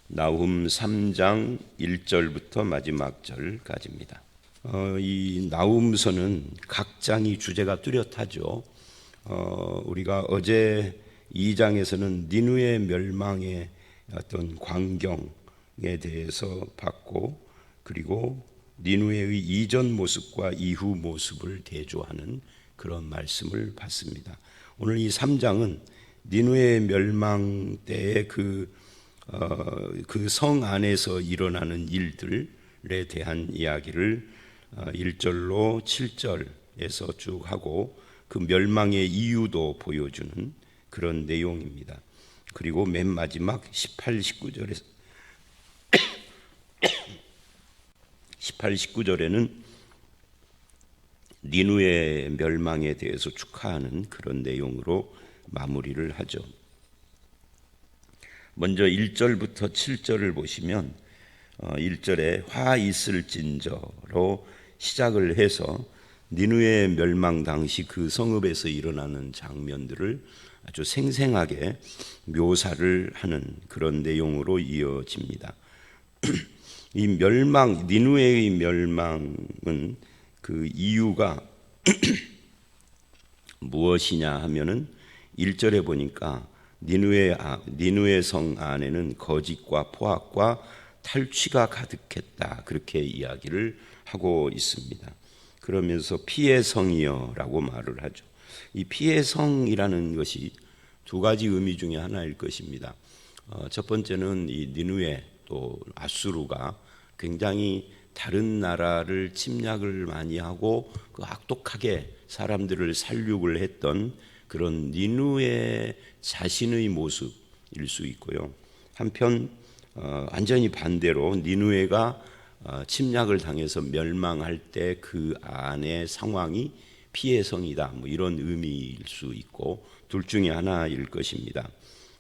나훔 3장 1절부터 마지막 절까지입니다. 이 나훔서는 각 장이 주제가 뚜렷하죠. 우리가 어제 2장에서는 니느웨 멸망의 어떤 광경에 대해서 봤고, 그리고 니느웨의 이전 모습과 이후 모습을 대조하는 그런 말씀을 봤습니다. 오늘 이 3장은 니느웨 멸망 때의 그 성 안에서 일어나는 일들에 대한 이야기를 1절로 7절에서 쭉 하고, 그 멸망의 이유도 보여주는 그런 내용입니다. 그리고 맨 마지막 18, 19절에는 니느웨 멸망에 대해서 축하하는 그런 내용으로 마무리를 하죠. 먼저 1절부터 7절을 보시면 1절에 화 있을진저로 시작을 해서 니느웨 멸망 당시 그 성읍에서 일어나는 장면들을 아주 생생하게 묘사를 하는 그런 내용으로 이어집니다. 이 멸망, 니느웨의 멸망은 그 이유가 무엇이냐 하면은 1절에 보니까 니느웨 성 안에는 거짓과 포악과 탈취가 가득했다, 그렇게 이야기를 하고 있습니다. 그러면서 피의 성이여라고 말을 하죠. 이 피의 성이라는 것이 두 가지 의미 중에 하나일 것입니다. 첫 번째는 이 니느웨 또 아수르가 굉장히 다른 나라를 침략을 많이 하고 그 악독하게 사람들을 살육을 했던 그런 니느웨 자신의 모습일 수 있고요. 한편 완전히 반대로 니느웨가 침략을 당해서 멸망할 때 그 안의 상황이 피의 성이다, 뭐 이런 의미일 수 있고, 둘 중에 하나일 것입니다.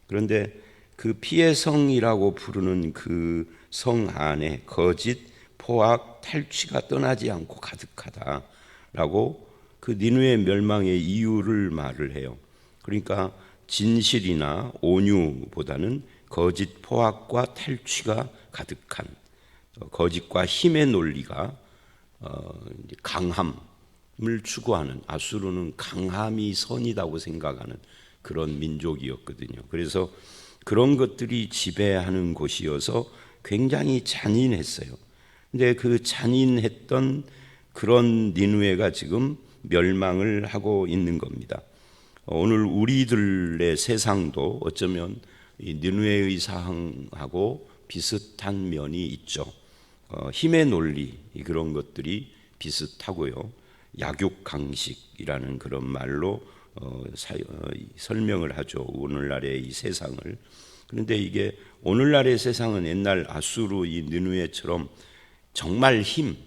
그런데 그 피의 성이라고 부르는 그 성 안에 거짓, 포악, 탈취가 떠나지 않고 가득하다라고 그 니느웨 멸망의 이유를 말을 해요. 그러니까 진실이나 온유보다는 거짓, 포악과 탈취가 가득한, 거짓과 힘의 논리가 강함을 추구하는, 아수르는 강함이 선이라고 생각하는 그런 민족이었거든요. 그래서 그런 것들이 지배하는 곳이어서 굉장히 잔인했어요. 근데 그 잔인했던 그런 니느웨가 지금 멸망을 하고 있는 겁니다. 오늘 우리들의 세상도 어쩌면 이 니느웨의 상황하고 비슷한 면이 있죠. 힘의 논리, 그런 것들이 비슷하고요. 약육강식이라는 그런 말로 설명을 하죠, 오늘날의 이 세상을. 그런데 이게 오늘날의 세상은 옛날 아수르 이 니느웨처럼 정말 힘,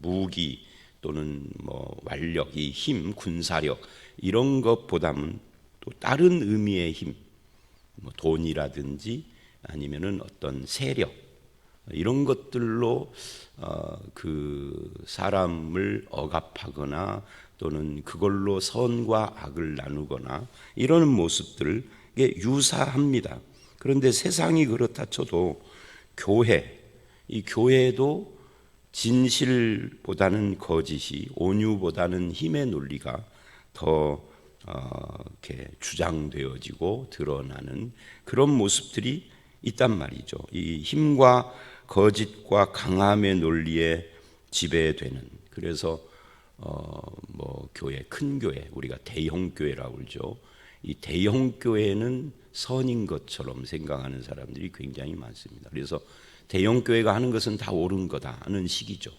무기 또는 뭐 완력, 이 힘, 군사력 이런 것보다는 또 다른 의미의 힘, 뭐 돈이라든지 아니면은 어떤 세력, 이런 것들로 그 사람을 억압하거나 또는 그걸로 선과 악을 나누거나 이러는 모습들에 유사합니다. 그런데 세상이 그렇다 쳐도 이 교회도 진실보다는 거짓이, 온유보다는 힘의 논리가 더 이렇게 주장되어지고 드러나는 그런 모습들이 있단 말이죠. 이 힘과 거짓과 강함의 논리에 지배되는, 그래서 뭐 교회, 큰 교회, 우리가 대형 교회라고 그러죠. 이 대형 교회는 선인 것처럼 생각하는 사람들이 굉장히 많습니다. 그래서 대형 교회가 하는 것은 다 옳은 거다 하는 식이죠.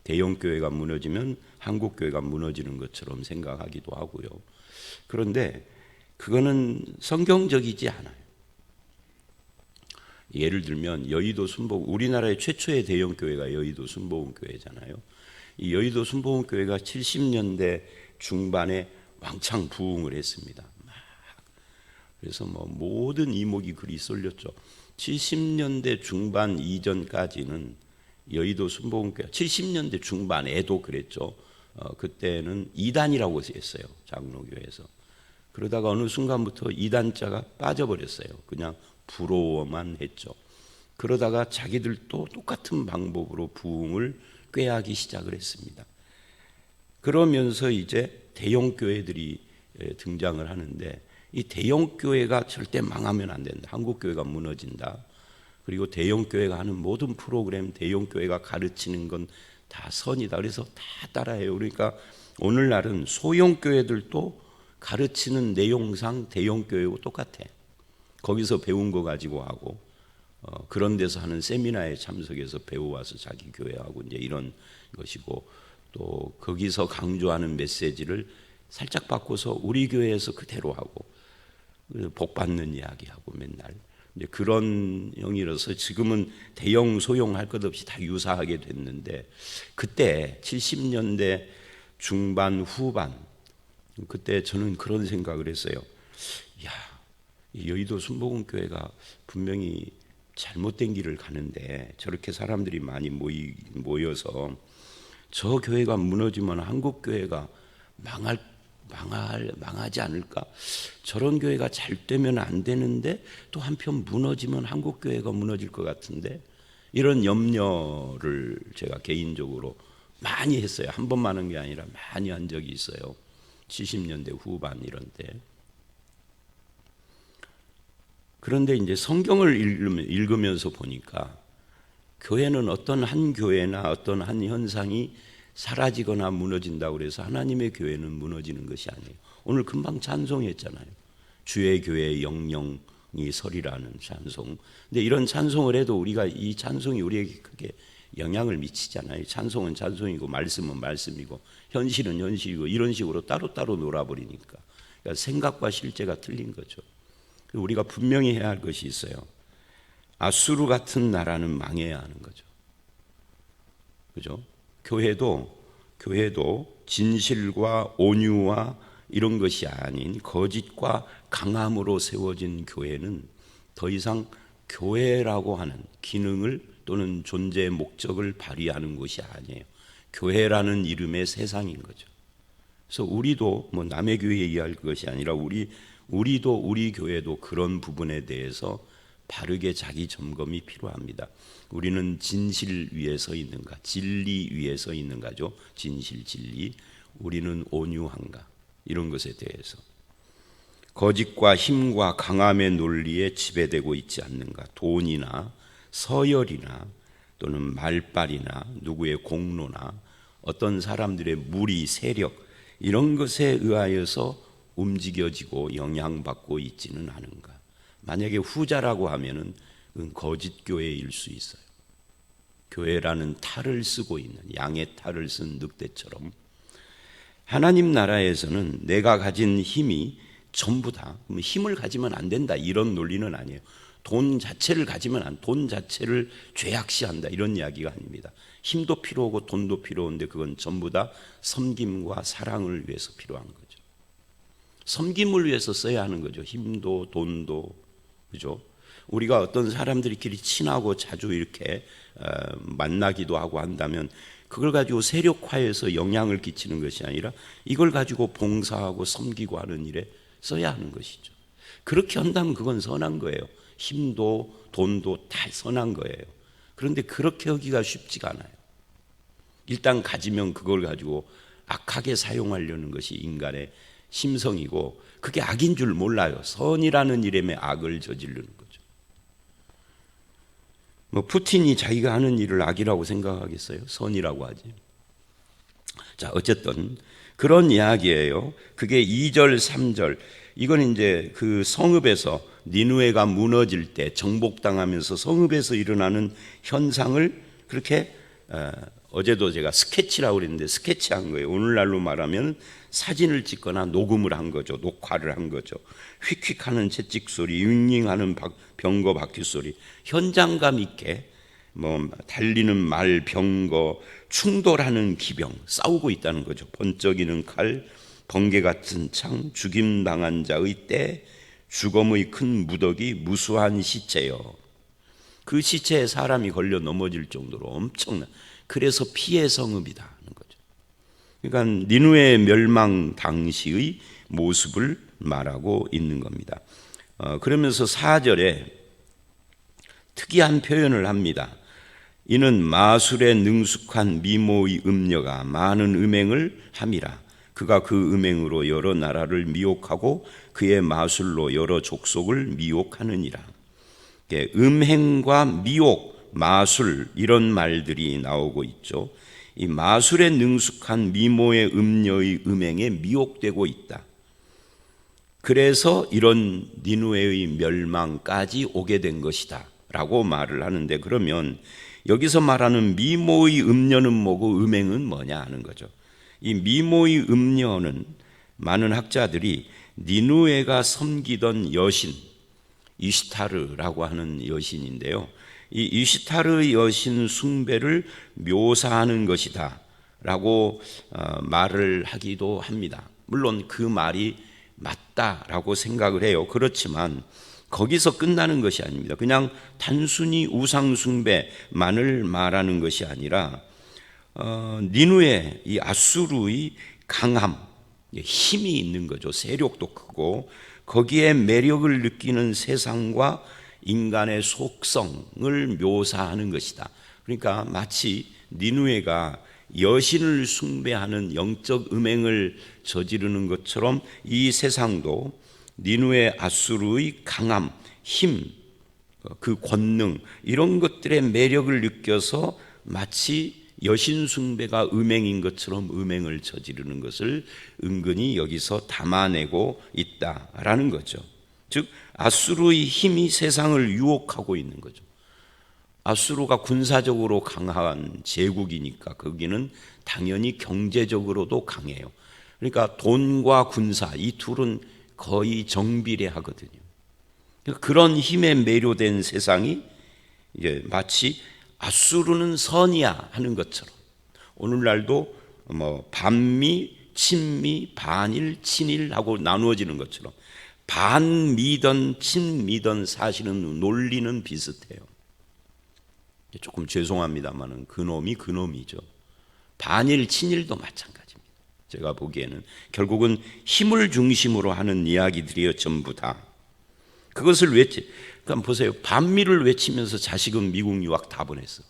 대형 교회가 무너지면 한국 교회가 무너지는 것처럼 생각하기도 하고요. 그런데 그거는 성경적이지 않아요. 예를 들면 여의도 순복음, 우리나라의 최초의 대형 교회가 여의도 순복음 교회잖아요. 이 여의도 순복음 교회가 70년대 중반에 왕창 부흥을 했습니다. 그래서 뭐 모든 이목이 그리 쏠렸죠. 70년대 중반 이전까지는 여의도 순복음교회, 70년대 중반에도 그랬죠. 그때는 이단이라고 했어요, 장로교회에서. 그러다가 어느 순간부터 이단자가 빠져버렸어요. 그냥 부러워만 했죠. 그러다가 자기들도 똑같은 방법으로 부흥을 꾀하기 시작을 했습니다. 그러면서 이제 대형 교회들이 등장을 하는데, 이 대형 교회가 절대 망하면 안 된다. 한국 교회가 무너진다. 그리고 대형 교회가 하는 모든 프로그램, 대형 교회가 가르치는 건 다 선이다. 그래서 다 따라해요. 그러니까 오늘날은 소형 교회들도 가르치는 내용상 대형 교회하고 똑같아. 거기서 배운 거 가지고 하고, 그런 데서 하는 세미나에 참석해서 배워와서 자기 교회하고 이제 이런 것이고, 또 거기서 강조하는 메시지를 살짝 바꿔서 우리 교회에서 그대로 하고, 복 받는 이야기하고 맨날 이제 그런 형이라서 지금은 대형 소형 할 것 없이 다 유사하게 됐는데, 그때 70년대 중반 후반 그때 저는 그런 생각을 했어요. 야, 여의도 순복음교회가 분명히 잘못된 길을 가는데 저렇게 사람들이 많이 모여서 저 교회가 무너지면 한국 교회가 망하지 않을까? 저런 교회가 잘 되면 안 되는데 또 한편 무너지면 한국 교회가 무너질 것 같은데, 이런 염려를 제가 개인적으로 많이 했어요. 한 번만 한 게 아니라 많이 한 적이 있어요. 70년대 후반 이런 때. 그런데 이제 성경을 읽으면서 보니까 교회는 어떤 한 교회나 어떤 한 현상이 사라지거나 무너진다고 그래서 하나님의 교회는 무너지는 것이 아니에요. 오늘 금방 찬송했잖아요. 주의 교회의 영영이 서리라는 찬송. 근데 이런 찬송을 해도 우리가 이 찬송이 우리에게 크게 영향을 미치잖아요. 찬송은 찬송이고 말씀은 말씀이고 현실은 현실이고 이런 식으로 따로따로 놀아버리니까, 그러니까 생각과 실제가 틀린 거죠. 우리가 분명히 해야 할 것이 있어요. 아수르 같은 나라는 망해야 하는 거죠. 그죠? 교회도 진실과 온유와 이런 것이 아닌 거짓과 강함으로 세워진 교회는 더 이상 교회라고 하는 기능을 또는 존재의 목적을 발휘하는 것이 아니에요. 교회라는 이름의 세상인 거죠. 그래서 우리도 뭐 남의 교회 얘기할 것이 아니라 우리도 우리 교회도 그런 부분에 대해서 바르게 자기 점검이 필요합니다. 우리는 진실 위에 서 있는가, 진리 위에 서 있는가죠. 진실, 진리. 우리는 온유한가, 이런 것에 대해서. 거짓과 힘과 강함의 논리에 지배되고 있지 않는가. 돈이나 서열이나 또는 말빨이나 누구의 공로나 어떤 사람들의 무리, 세력, 이런 것에 의하여서 움직여지고 영향받고 있지는 않은가. 만약에 후자라고 하면은 그건 거짓 교회일 수 있어요. 교회라는 탈을 쓰고 있는, 양의 탈을 쓴 늑대처럼. 하나님 나라에서는 내가 가진 힘이 전부다, 힘을 가지면 안 된다, 이런 논리는 아니에요. 돈 자체를 가지면 돈 자체를 죄악시한다, 이런 이야기가 아닙니다. 힘도 필요하고 돈도 필요한데 그건 전부 다 섬김과 사랑을 위해서 필요한 거죠. 섬김을 위해서 써야 하는 거죠. 힘도 돈도. 그죠? 우리가 어떤 사람들끼리 친하고 자주 이렇게 만나기도 하고 한다면 그걸 가지고 세력화해서 영향을 끼치는 것이 아니라 이걸 가지고 봉사하고 섬기고 하는 일에 써야 하는 것이죠. 그렇게 한다면 그건 선한 거예요. 힘도 돈도 다 선한 거예요. 그런데 그렇게 하기가 쉽지가 않아요. 일단 가지면 그걸 가지고 악하게 사용하려는 것이 인간의 심성이고, 그게 악인 줄 몰라요. 선이라는 이름의 악을 저지르는 거죠. 뭐 푸틴이 자기가 하는 일을 악이라고 생각하겠어요? 선이라고 하지. 자, 어쨌든 그런 이야기예요. 그게 2절, 3절. 이건 이제 그 성읍에서 니느웨가 무너질 때 정복당하면서 성읍에서 일어나는 현상을 그렇게 어제도 제가 스케치라고 그랬는데 스케치한 거예요. 오늘날로 말하면 사진을 찍거나 녹음을 한 거죠. 녹화를 한 거죠. 휙휙하는 채찍 소리, 윙윙하는 병거 바퀴 소리, 현장감 있게 뭐 달리는 말, 병거, 충돌하는 기병, 싸우고 있다는 거죠. 번쩍이는 칼, 번개 같은 창, 죽임당한 자의 때, 죽음의 큰 무더기, 무수한 시체요. 그 시체에 사람이 걸려 넘어질 정도로 엄청난, 그래서 피해 성읍이다 하는 거죠. 그러니까 니느웨의 멸망 당시의 모습을 말하고 있는 겁니다. 그러면서 4절에 특이한 표현을 합니다. 이는 마술에 능숙한 미모의 음녀가 많은 음행을 함이라. 그가 그 음행으로 여러 나라를 미혹하고 그의 마술로 여러 족속을 미혹하느니라. 음행과 미혹, 마술 이런 말들이 나오고 있죠. 이 마술에 능숙한 미모의 음녀의 음행에 미혹되고 있다. 그래서 이런 니느웨의 멸망까지 오게 된 것이다 라고 말을 하는데, 그러면 여기서 말하는 미모의 음녀는 뭐고 음행은 뭐냐 하는 거죠. 이 미모의 음녀는 많은 학자들이 니느웨가 섬기던 여신 이시타르라고 하는 여신인데요, 이 이시타르 여신 숭배를 묘사하는 것이다 라고 말을 하기도 합니다. 물론 그 말이 맞다라고 생각을 해요. 그렇지만 거기서 끝나는 것이 아닙니다. 그냥 단순히 우상 숭배만을 말하는 것이 아니라 니느웨, 이 아수르의 강함, 힘이 있는 거죠. 세력도 크고 거기에 매력을 느끼는 세상과 인간의 속성을 묘사하는 것이다. 그러니까 마치 니느웨가 여신을 숭배하는 영적 음행을 저지르는 것처럼 이 세상도 니느웨 아수르의 강함, 힘, 그 권능 이런 것들의 매력을 느껴서 마치 여신 숭배가 음행인 것처럼 음행을 저지르는 것을 은근히 여기서 담아내고 있다라는 거죠. 즉 아수르의 힘이 세상을 유혹하고 있는 거죠. 아수르가 군사적으로 강한 제국이니까 거기는 당연히 경제적으로도 강해요. 그러니까 돈과 군사 이 둘은 거의 정비례하거든요. 그런 힘에 매료된 세상이 이제 마치 아수르는 선이야 하는 것처럼 오늘날도 반미, 친미, 반일, 친일하고 나누어지는 것처럼 반미든 친미든 사실은 논리는 비슷해요. 조금 죄송합니다만은 그놈이 그놈이죠. 반일, 친일도 마찬가지입니다. 제가 보기에는 결국은 힘을 중심으로 하는 이야기들이요, 전부 다. 그것을 그러니까 보세요. 반미를 외치면서 자식은 미국 유학 다 보냈어.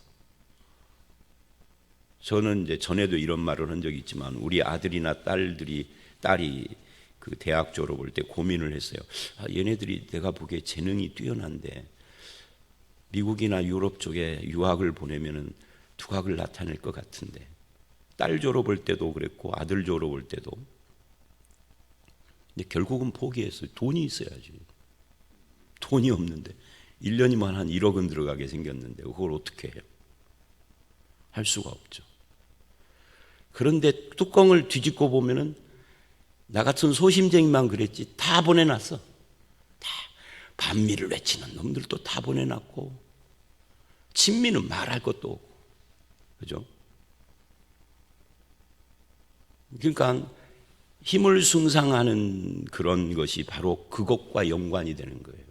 저는 이제 전에도 이런 말을 한 적이 있지만 우리 아들이나 딸이 그 대학 졸업할 때 고민을 했어요. 얘네들이 내가 보기에 재능이 뛰어난데 미국이나 유럽 쪽에 유학을 보내면은 두각을 나타낼 것 같은데, 딸 졸업할 때도 그랬고 아들 졸업할 때도. 근데 결국은 포기했어요. 돈이 있어야지. 돈이 없는데 1년이면 한 1억은 들어가게 생겼는데 그걸 어떻게 해요? 할 수가 없죠. 그런데 뚜껑을 뒤집고 보면은 나 같은 소심쟁이만 그랬지 다 보내놨어. 다 반미를 외치는 놈들도 다 보내놨고 친미는 말할 것도 없고, 그죠? 그러니까 힘을 숭상하는 그런 것이 바로 그것과 연관이 되는 거예요.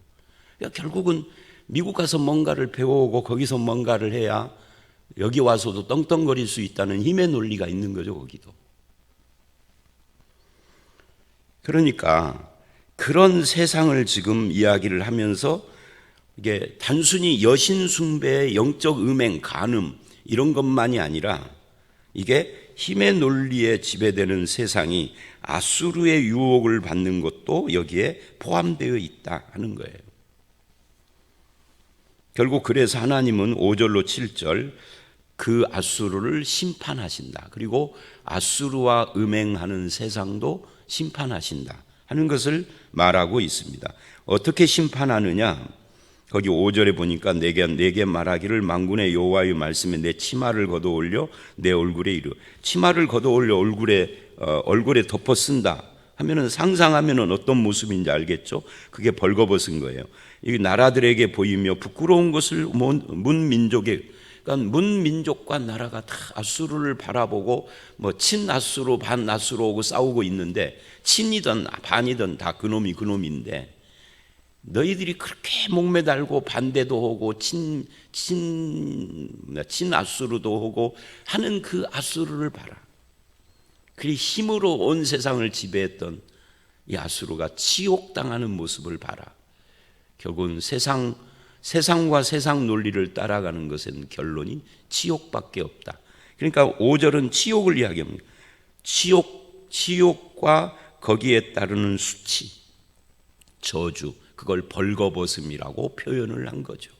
그러니까 결국은 미국 가서 뭔가를 배워오고 거기서 뭔가를 해야 여기 와서도 떵떵거릴 수 있다는 힘의 논리가 있는 거죠, 거기도. 그러니까 그런 세상을 지금 이야기를 하면서 이게 단순히 여신 숭배의 영적 음행, 간음 이런 것만이 아니라 이게 힘의 논리에 지배되는 세상이 아수르의 유혹을 받는 것도 여기에 포함되어 있다 하는 거예요. 결국 그래서 하나님은 5절로 7절 그 아수르를 심판하신다. 그리고 아수르와 음행하는 세상도 심판하신다 하는 것을 말하고 있습니다. 어떻게 심판하느냐? 거기 5절에 보니까 내게 말하기를 만군의 여호와의 말씀에 내 치마를 걷어 올려 내 얼굴에 이르. 치마를 걷어 올려 얼굴에 덮어 쓴다 하면은 상상하면은 어떤 모습인지 알겠죠? 그게 벌거벗은 거예요. 이 나라들에게 보이며 부끄러운 것을 그러니까 문민족과 나라가 다 아수르를 바라보고 친아수르 반아수르하고 싸우고 있는데 친이든 반이든 다 그놈인데 너희들이 그렇게 목매달고 반대도 하고 친아수르도 하고 하는 그 아수르를 봐라. 그 힘으로 온 세상을 지배했던 이 아수르가 치욕당하는 모습을 봐라. 결국은 세상 세상과 세상 논리를 따라가는 것은 결론이 치욕밖에 없다. 그러니까 5절은 치욕을 이야기합니다. 치욕과 거기에 따르는 수치, 저주, 그걸 벌거벗음이라고 표현을 한 거죠.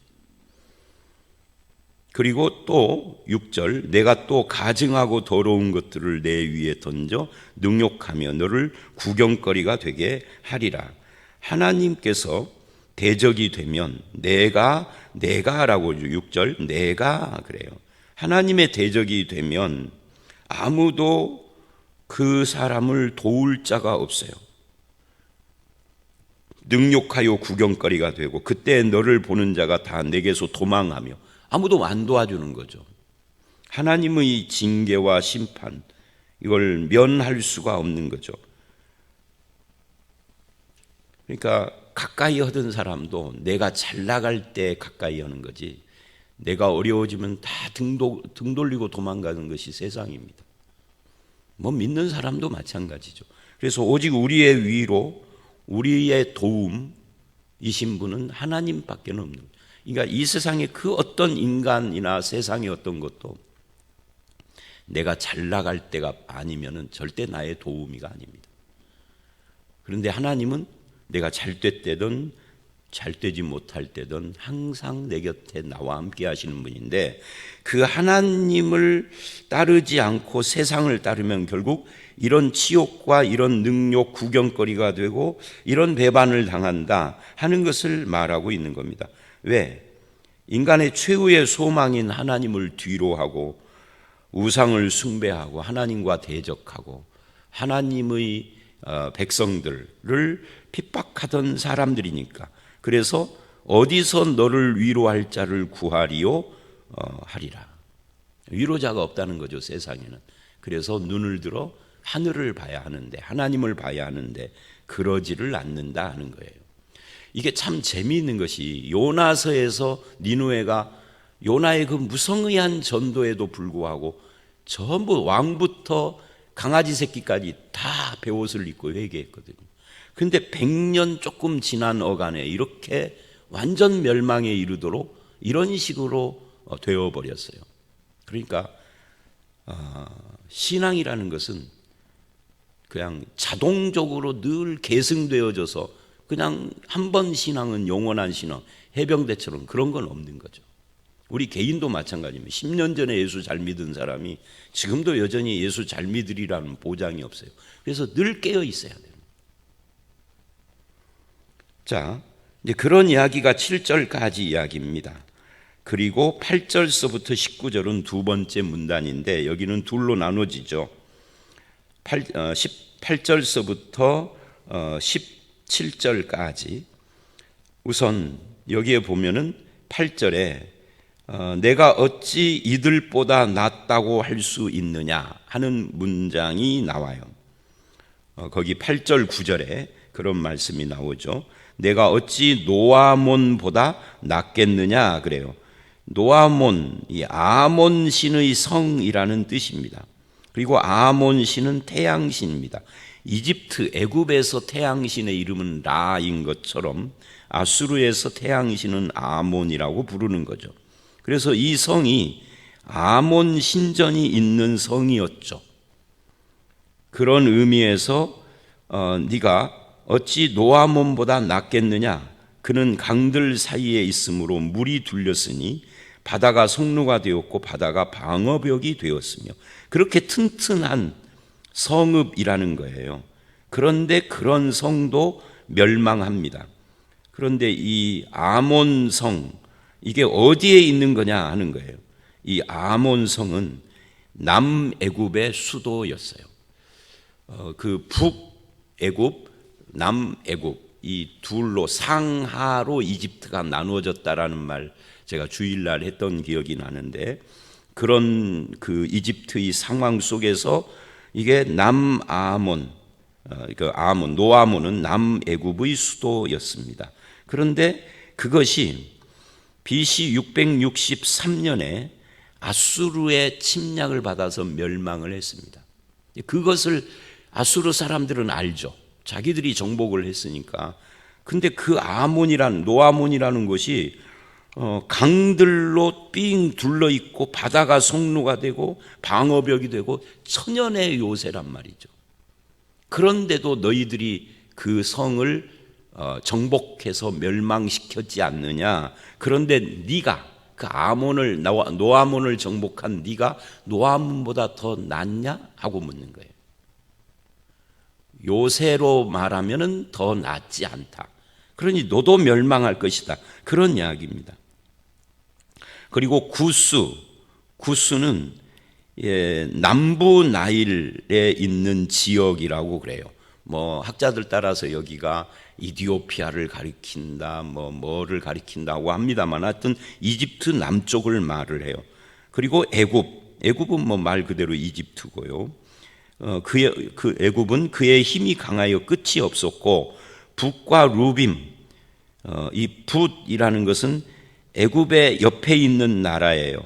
그리고 또 6절, 내가 또 가증하고 더러운 것들을 내 위에 던져 능욕하며 너를 구경거리가 되게 하리라. 하나님께서 대적이 되면 내가라고 6절, 내가 그래요. 하나님의 대적이 되면 아무도 그 사람을 도울 자가 없어요. 능욕하여 구경거리가 되고 그때 너를 보는 자가 다 내게서 도망하며 아무도 안 도와주는 거죠. 하나님의 징계와 심판, 이걸 면할 수가 없는 거죠. 그러니까 가까이 하던 사람도 내가 잘 나갈 때 가까이 하는 거지, 내가 어려워지면 다 등 돌리고 도망가는 것이 세상입니다. 뭐 믿는 사람도 마찬가지죠. 그래서 오직 우리의 위로, 우리의 도움이신 분은 하나님밖에 없는 거예요. 그러니까 이 세상의 그 어떤 인간이나 세상의 어떤 것도 내가 잘 나갈 때가 아니면은 절대 나의 도우미가 아닙니다. 그런데 하나님은 내가 잘 될 때든 잘 되지 못할 때든 항상 내 곁에 나와 함께 하시는 분인데, 그 하나님을 따르지 않고 세상을 따르면 결국 이런 치욕과 이런 능욕, 구경거리가 되고 이런 배반을 당한다 하는 것을 말하고 있는 겁니다. 왜? 인간의 최후의 소망인 하나님을 뒤로하고 우상을 숭배하고 하나님과 대적하고 하나님의 백성들을 핍박하던 사람들이니까. 그래서 어디서 너를 위로할 자를 구하리요? 하리라. 위로자가 없다는 거죠, 세상에는. 그래서 눈을 들어 하늘을 봐야 하는데, 하나님을 봐야 하는데 그러지를 않는다 하는 거예요. 이게 참 재미있는 것이, 요나서에서 니느웨가 요나의 그 무성의한 전도에도 불구하고 전부 왕부터 강아지 새끼까지 다 베옷을 입고 회개했거든요. 그런데 100년 조금 지난 어간에 이렇게 완전 멸망에 이르도록 이런 식으로 되어버렸어요. 그러니까 신앙이라는 것은 그냥 자동적으로 늘 계승되어져서 그냥 한 번 신앙은 영원한 신앙, 해병대처럼 그런 건 없는 거죠. 우리 개인도 마찬가지입니다. 10년 전에 예수 잘 믿은 사람이 지금도 여전히 예수 잘 믿으리라는 보장이 없어요. 그래서 늘 깨어 있어야 돼요. 자, 이제 그런 이야기가 7절까지 이야기입니다. 그리고 8절서부터 19절은 두 번째 문단인데 여기는 둘로 나눠지죠. 18절서부터 17절까지. 우선 여기에 보면은 8절에 내가 어찌 이들보다 낫다고 할 수 있느냐 하는 문장이 나와요. 거기 8절 9절에 그런 말씀이 나오죠. 내가 어찌 노아몬보다 낫겠느냐 그래요. 노아몬, 이 아몬 신의 성이라는 뜻입니다. 그리고 아몬 신은 태양신입니다. 이집트, 애굽에서 태양신의 이름은 라인 것처럼 아수르에서 태양신은 아몬이라고 부르는 거죠. 그래서 이 성이 아몬 신전이 있는 성이었죠. 그런 의미에서 네가 어찌 노아몬보다 낫겠느냐? 그는 강들 사이에 있으므로 물이 둘렸으니 바다가 성루가 되었고 바다가 방어벽이 되었으며, 그렇게 튼튼한 성읍이라는 거예요. 그런데 그런 성도 멸망합니다. 그런데 이 아몬 성, 이게 어디에 있는 거냐 하는 거예요. 이 아몬 성은 남애굽의 수도였어요. 그 북애굽, 남애굽 이 둘로 상하로 이집트가 나누어졌다라는 말 제가 주일날 했던 기억이 나는데, 그런 그 이집트의 상황 속에서 이게 남아몬, 노아몬은 남애굽의 수도였습니다. 그런데 그것이 BC 663년에 아수르의 침략을 받아서 멸망을 했습니다. 그것을 아수르 사람들은 알죠. 자기들이 정복을 했으니까. 근데 그 노아몬이라는 곳이 강들로 삥 둘러 있고 바다가 성루가 되고 방어벽이 되고 천연의 요새란 말이죠. 그런데도 너희들이 그 성을 정복해서 멸망시켰지 않느냐. 그런데 네가 그 아몬을 노아몬을 정복한 네가 노아몬보다 더 낫냐 하고 묻는 거예요. 요새로 말하면은 더 낫지 않다. 그러니 너도 멸망할 것이다. 그런 이야기입니다. 그리고 구스는 남부 나일에 있는 지역이라고 그래요. 뭐 학자들 따라서 여기가 이디오피아를 가리킨다, 뭐를 가리킨다고 합니다만, 하여튼 이집트 남쪽을 말을 해요. 그리고 애굽은 뭐 말 그대로 이집트고요. 그 애굽은 그의 힘이 강하여 끝이 없었고, 붓과 루빔, 이 붓이라는 것은 애굽의 옆에 있는 나라예요.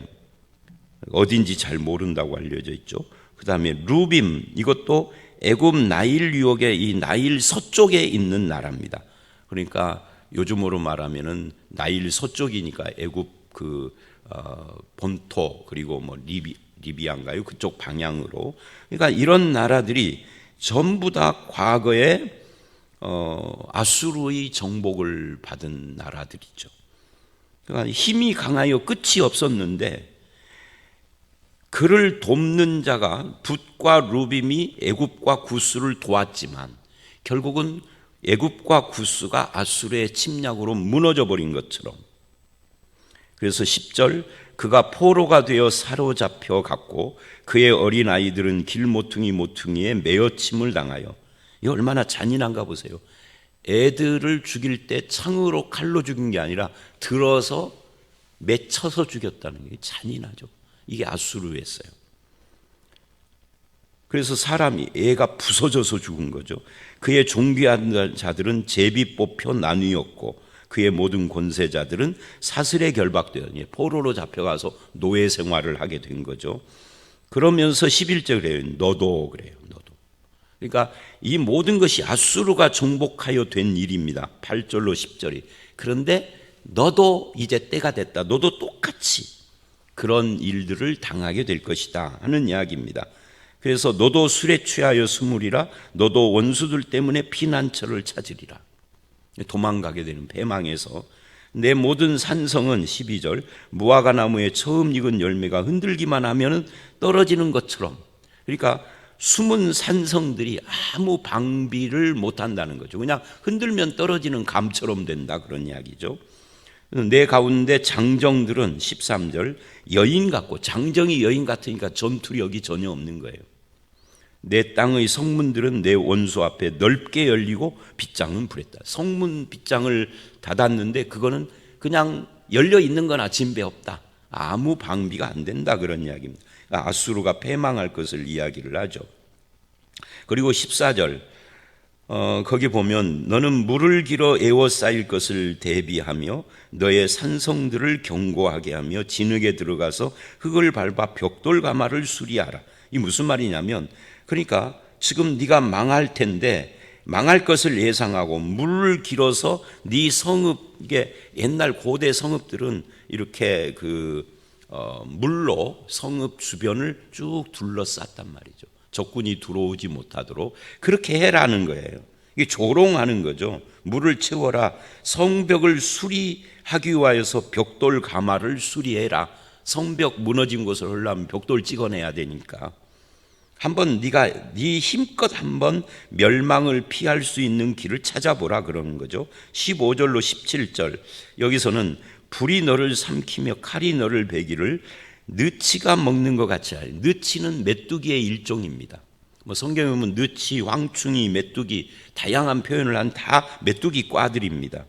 어딘지 잘 모른다고 알려져 있죠. 그 다음에 루빔, 이것도 애굽 나일 유역의 이 나일 서쪽에 있는 나라입니다. 그러니까 요즘으로 말하면은 나일 서쪽이니까 애굽 본토, 그리고 뭐 리비아인가요? 그쪽 방향으로. 그러니까 이런 나라들이 전부 다 과거에 아수르의 정복을 받은 나라들이죠. 그러니까 힘이 강하여 끝이 없었는데, 그를 돕는 자가 붓과 루빔이 애굽과 구스를 도왔지만 결국은 애굽과 구스가 아수르의 침략으로 무너져 버린 것처럼, 그래서 10절, 그가 포로가 되어 사로잡혀 갔고 그의 어린 아이들은 길 모퉁이에 메어침을 당하여. 이 얼마나 잔인한가 보세요. 애들을 죽일 때 창으로 칼로 죽인 게 아니라 들어서 맺혀서 죽였다는 게 잔인하죠. 이게 아수르였어요. 그래서 사람이 애가 부서져서 죽은 거죠. 그의 존귀한 자들은 제비 뽑혀 나뉘었고 그의 모든 권세자들은 사슬에 결박되어 포로로 잡혀가서 노예 생활을 하게 된 거죠. 그러면서 11절 그래요. 너도 그래요. 너도. 그러니까 이 모든 것이 아수르가 정복하여 된 일입니다. 8절로 10절이. 그런데 너도 이제 때가 됐다. 너도 똑같이 그런 일들을 당하게 될 것이다 하는 이야기입니다. 그래서 너도 술에 취하여 스물이라. 너도 원수들 때문에 피난처를 찾으리라. 도망가게 되는 패망에서. 내 모든 산성은 12절, 무화과 나무에 처음 익은 열매가 흔들기만 하면 떨어지는 것처럼. 그러니까 숨은 산성들이 아무 방비를 못한다는 거죠. 그냥 흔들면 떨어지는 감처럼 된다, 그런 이야기죠. 내 가운데 장정들은 13절, 여인 같고, 장정이 여인 같으니까 전투력이 전혀 없는 거예요. 내 땅의 성문들은 내 원수 앞에 넓게 열리고 빗장은 불했다. 성문 빗장을 닫았는데 그거는 그냥 열려 있는 거나 진배 없다. 아무 방비가 안 된다, 그런 이야기입니다. 아수르가 패망할 것을 이야기를 하죠. 그리고 14절, 거기 보면 너는 물을 길어 에워싸일 것을 대비하며 너의 산성들을 견고하게 하며 진흙에 들어가서 흙을 밟아 벽돌 가마를 수리하라. 이 무슨 말이냐면, 그러니까 지금 네가 망할 텐데 망할 것을 예상하고 물을 길어서 네 성읍, 이게 옛날 고대 성읍들은 이렇게 물로 성읍 주변을 쭉 둘러쌌단 말이죠. 적군이 들어오지 못하도록 그렇게 해라는 거예요. 이게 조롱하는 거죠. 물을 채워라. 성벽을 수리하기 위하여서 벽돌 가마를 수리해라. 성벽 무너진 곳을 하려면 벽돌 찍어내야 되니까. 한번 네가 네 힘껏 한번 멸망을 피할 수 있는 길을 찾아보라, 그러는 거죠. 15절로 17절, 여기서는 불이 너를 삼키며 칼이 너를 베기를 느치가 먹는 것 같이 하리. 느치는 메뚜기의 일종입니다. 뭐 성경에 보면 느치, 황충이, 메뚜기, 다양한 표현을 한 다 메뚜기 과들입니다.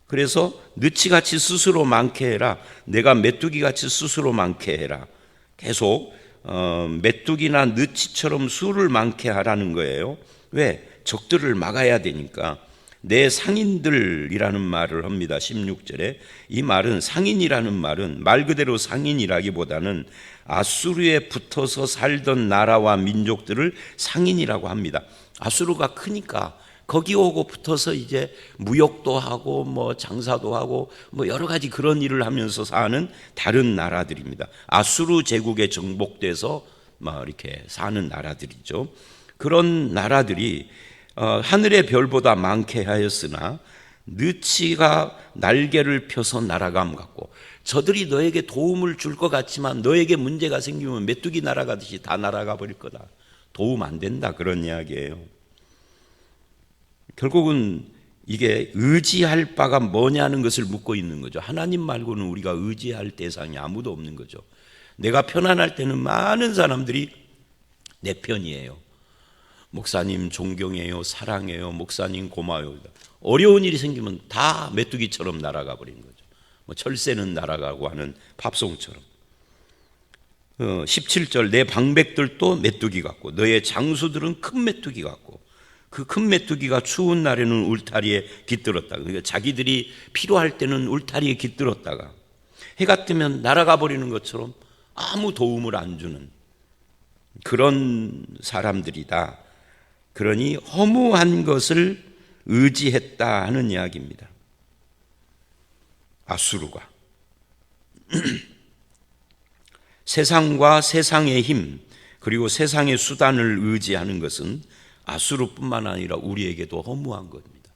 그래서 느치같이 스스로 많게 해라. 내가 메뚜기같이 스스로 많게 해라. 계속 메뚜기나 느치처럼 수를 많게 하라는 거예요. 왜? 적들을 막아야 되니까. 내 상인들이라는 말을 합니다. 16절에. 이 말은, 상인이라는 말은 말 그대로 상인이라기보다는 아수르에 붙어서 살던 나라와 민족들을 상인이라고 합니다. 아수르가 크니까 거기 오고 붙어서 이제 무역도 하고 뭐 장사도 하고 뭐 여러 가지 그런 일을 하면서 사는 다른 나라들입니다. 아수르 제국에 정복돼서 막 이렇게 사는 나라들이죠. 그런 나라들이 하늘의 별보다 많게 하였으나 느치가 날개를 펴서 날아감 같고, 저들이 너에게 도움을 줄 것 같지만 너에게 문제가 생기면 메뚜기 날아가듯이 다 날아가 버릴 거다. 도움 안 된다, 그런 이야기예요. 결국은 이게 의지할 바가 뭐냐는 것을 묻고 있는 거죠. 하나님 말고는 우리가 의지할 대상이 아무도 없는 거죠. 내가 편안할 때는 많은 사람들이 내 편이에요. 목사님 존경해요, 사랑해요, 목사님 고마워요. 어려운 일이 생기면 다 메뚜기처럼 날아가 버린 거죠. 뭐 철새는 날아가고 하는 팝송처럼. 17절, 내 방백들도 메뚜기 같고 너의 장수들은 큰 메뚜기 같고, 그 큰 메뚜기가 추운 날에는 울타리에 깃들었다가, 그러니까 자기들이 필요할 때는 울타리에 깃들었다가 해가 뜨면 날아가 버리는 것처럼 아무 도움을 안 주는 그런 사람들이다. 그러니 허무한 것을 의지했다 하는 이야기입니다. 아수르가 세상과 세상의 힘 그리고 세상의 수단을 의지하는 것은 아수르뿐만 아니라 우리에게도 허무한 겁니다.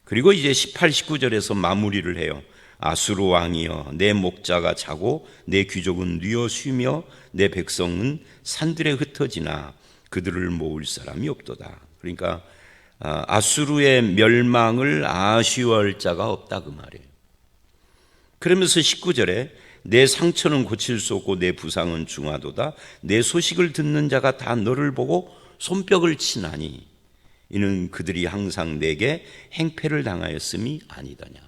그리고 이제 18, 19절에서 마무리를 해요. 아수르 왕이여, 내 목자가 자고 내 귀족은 뉘어 쉬며 내 백성은 산들에 흩어지나 그들을 모을 사람이 없도다. 그러니까 아수르의 멸망을 아쉬워할 자가 없다, 그 말이에요. 그러면서 19절에 내 상처는 고칠 수 없고 내 부상은 중하도다. 내 소식을 듣는 자가 다 너를 보고 손뼉을 치나니 이는 그들이 항상 내게 행패를 당하였음이 아니더냐.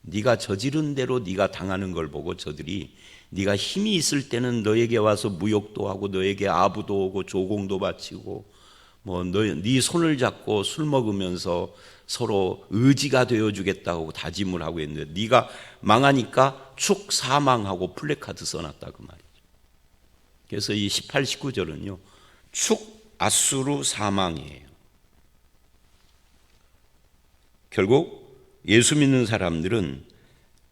네가 저지른 대로 네가 당하는 걸 보고 저들이 네가 힘이 있을 때는 너에게 와서 무역도 하고 너에게 아부도 오고 조공도 바치고 뭐 네 손을 잡고 술 먹으면서 서로 의지가 되어주겠다고 다짐을 하고 있는데, 네가 망하니까 축 사망하고 플래카드 써놨다, 그 말이죠. 그래서 이 18, 19절은요 축 아수르 사망이에요. 결국 예수 믿는 사람들은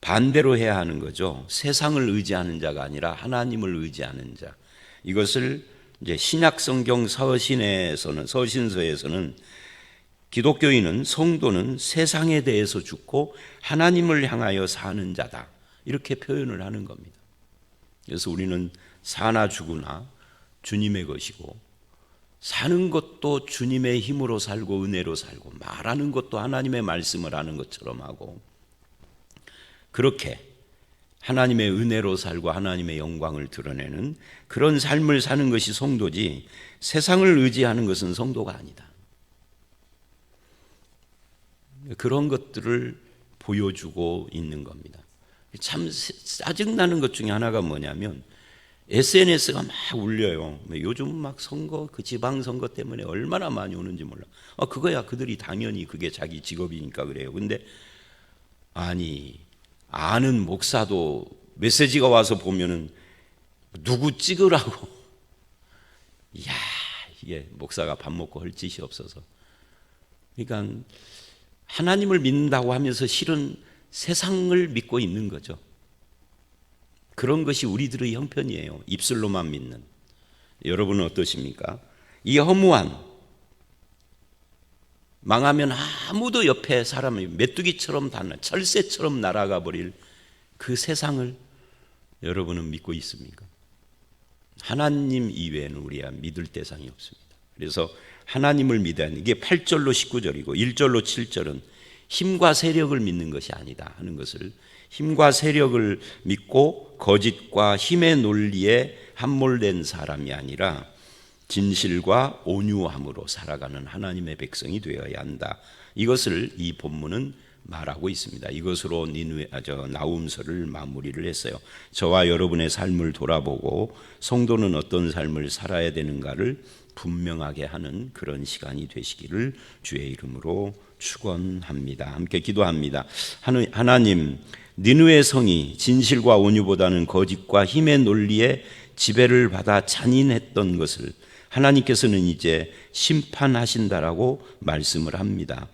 반대로 해야 하는 거죠. 세상을 의지하는 자가 아니라 하나님을 의지하는 자. 이것을 이제 신약 성경 서신서에서는 기독교인은, 성도는 세상에 대해서 죽고 하나님을 향하여 사는 자다, 이렇게 표현을 하는 겁니다. 그래서 우리는 사나 죽으나 주님의 것이고, 사는 것도 주님의 힘으로 살고 은혜로 살고, 말하는 것도 하나님의 말씀을 하는 것처럼 하고, 그렇게 하나님의 은혜로 살고 하나님의 영광을 드러내는 그런 삶을 사는 것이 성도지, 세상을 의지하는 것은 성도가 아니다. 그런 것들을 보여주고 있는 겁니다. 참 짜증나는 것 중에 하나가 뭐냐면 SNS가 막 울려요. 요즘 막 선거, 그 지방선거 때문에 얼마나 많이 오는지 몰라. 그거야 그들이 당연히 그게 자기 직업이니까 그래요. 근데 아니, 아는 목사도 메시지가 와서 보면은 누구 찍으라고. 이야, 이게 목사가 밥 먹고 할 짓이 없어서. 그러니까 하나님을 믿는다고 하면서 실은 세상을 믿고 있는 거죠. 그런 것이 우리들의 형편이에요. 입술로만 믿는. 여러분은 어떠십니까? 이 허무한, 망하면 아무도 옆에 사람이 메뚜기처럼 철새처럼 날아가 버릴 그 세상을 여러분은 믿고 있습니까? 하나님 이외에는 우리가 믿을 대상이 없습니다. 그래서 하나님을 믿어야 하는, 이게 8절로 19절이고 1절로 7절은 힘과 세력을 믿는 것이 아니다 하는 것을, 힘과 세력을 믿고 거짓과 힘의 논리에 함몰된 사람이 아니라 진실과 온유함으로 살아가는 하나님의 백성이 되어야 한다. 이것을 이 본문은 말하고 있습니다. 이것으로 나훔서를 마무리를 했어요. 저와 여러분의 삶을 돌아보고 성도는 어떤 삶을 살아야 되는가를 분명하게 하는 그런 시간이 되시기를 주의 이름으로 축원합니다. 함께 기도합니다. 하나님, 니느웨 성이 진실과 온유보다는 거짓과 힘의 논리에 지배를 받아 잔인했던 것을 하나님께서는 이제 심판하신다라고 말씀을 합니다.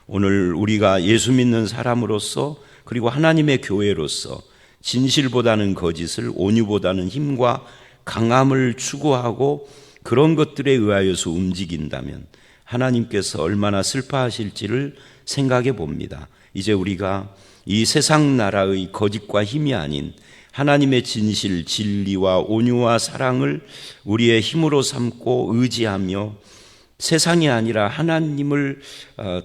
오늘 우리가 예수 믿는 사람으로서 그리고 하나님의 교회로서 진실보다는 거짓을, 온유보다는 힘과 강함을 추구하고 그런 것들에 의하여서 움직인다면 하나님께서 얼마나 슬퍼하실지를 생각해 봅니다. 이제 우리가 이 세상 나라의 거짓과 힘이 아닌 하나님의 진실, 진리와 온유와 사랑을 우리의 힘으로 삼고 의지하며 세상이 아니라 하나님을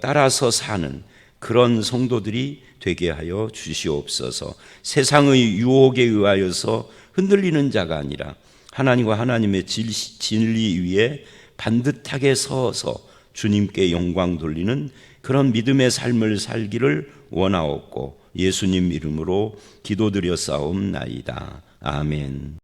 따라서 사는 그런 성도들이 되게 하여 주시옵소서. 세상의 유혹에 의하여서 흔들리는 자가 아니라 하나님과 하나님의 진리 위에 반듯하게 서서 주님께 영광 돌리는 그런 믿음의 삶을 살기를 원하옵고 예수님 이름으로 기도드려 싸움나이다. 아멘.